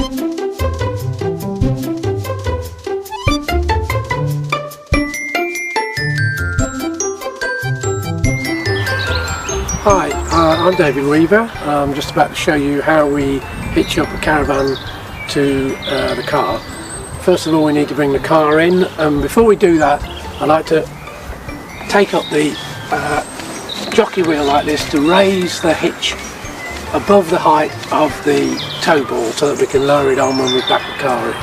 Hi, I'm David Weaver. I'm just about to show you how we hitch up a caravan to the car. First of all, we need to bring the car in, and before we do that I like to take up the jockey wheel like this to raise the hitch above the height of the tow ball so that we can lower it on when we back the car in.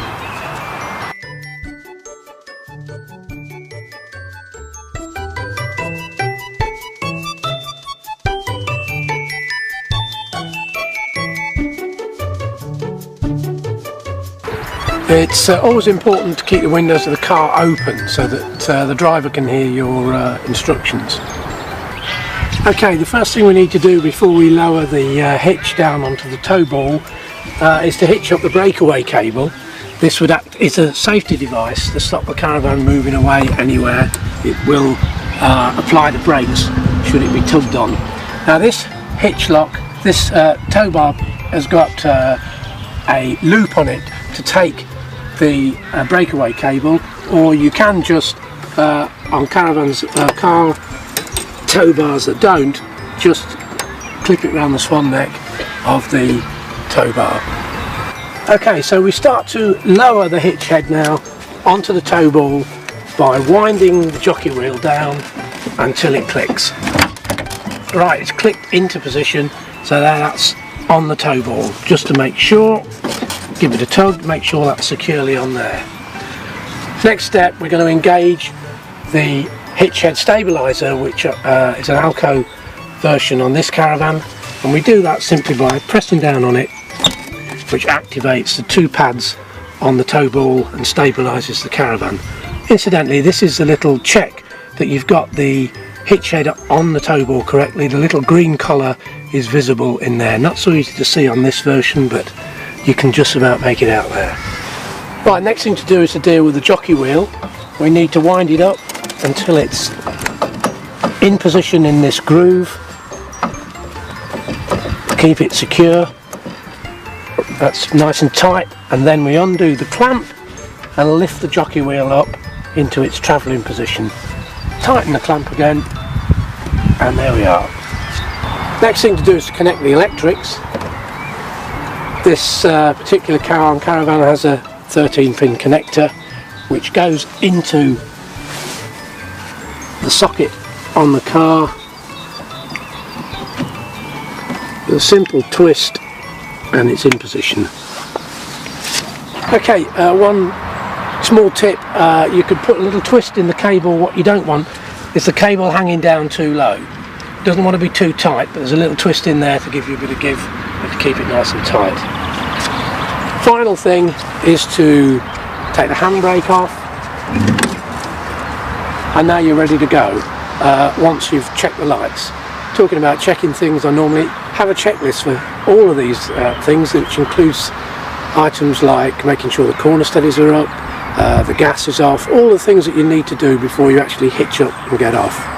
It's always important to keep the windows of the car open so that the driver can hear your instructions. Okay, the first thing we need to do before we lower the hitch down onto the tow ball is to hitch up the breakaway cable. This would act as a safety device to stop the caravan moving away anywhere. It will apply the brakes should it be tugged on. Now this hitch lock, this tow bar has got a loop on it to take the breakaway cable, or you can just on caravans, car tow bars that don't, just clip it around the swan neck of the tow bar. Okay, so we start to lower the hitch head now onto the tow ball by winding the jockey wheel down until it clicks. Right, it's clicked into position, so that's on the tow ball. Just to make sure, give it a tug, make sure that's securely on there. Next step, we're going to engage the hitch head stabiliser, which is an Alco version on this caravan, and we do that simply by pressing down on it, which activates the two pads on the tow ball and stabilises the caravan. Incidentally, this is a little check that you've got the hitch head on the tow ball correctly. The little green collar is visible in there, not so easy to see on this version, but you can just about make it out there. Right, next thing to do is to deal with the jockey wheel. We need to wind it up until it's in position in this groove. Keep it secure. That's nice and tight, and then we undo the clamp and lift the jockey wheel up into its travelling position. Tighten the clamp again, and there we are. Next thing to do is to connect the electrics. This particular caravan has a 13-pin connector which goes into the socket on the car with a simple twist, and it's in position. Okay, one small tip, you could put a little twist in the cable. What you don't want is the cable hanging down too low. It doesn't want to be too tight, but there's a little twist in there to give you a bit of give and to keep it nice and tight. Final thing is to take the handbrake off, and now you're ready to go once you've checked the lights. Talking about checking things, I normally have a checklist for all of these things, which includes items like making sure the corner steadies are up, the gas is off, all the things that you need to do before you actually hitch up and get off.